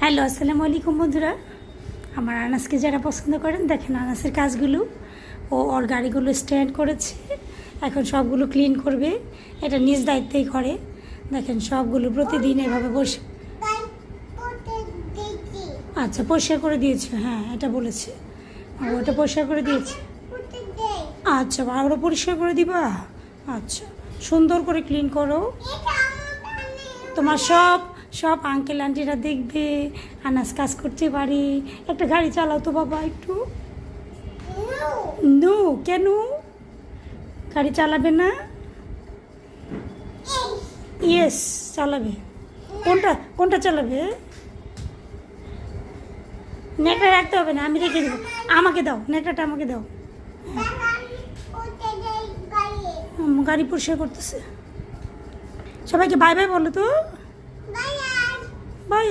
Hello, আসসালামু আলাইকুম বন্ধুরা। আমার আনাসকে যারা পছন্দ করেন, দেখেন আনাসের কাজগুলো। ওর গাড়িগুলো স্ট্যান্ড করেছে, এখন সবগুলো ক্লিন করবে। এটা নিজ দায়িত্বেই করে। দেখেন সবগুলো প্রতিদিন এভাবে বসে। আচ্ছা, পরিষ্কার করে দিয়েছে, হ্যাঁ এটা বলেছে। ওটা পরিষ্কার করে দিয়েছে। আচ্ছা, আরও পরিষ্কার করে দিবা। আচ্ছা, সুন্দর করে ক্লিন করো। তোমার সব সব আঙ্কেল আন্টিরা দেখবে আনাস কাজ করতে পারে। একটা গাড়ি চালাও তো বাবা একটু। নো, কেন গাড়ি চালাবে না? ইয়েস, চালাবে। কোনটা কোনটা চালাবে? নেকড়া রাখতে হবে না, আমি রেখে দেবো। আমাকে দাও, নেকড়াটা আমাকে দাও। গাড়ি পরিষ্কার করতেছে। সবাইকে বাই বাই বলো তো। বাই।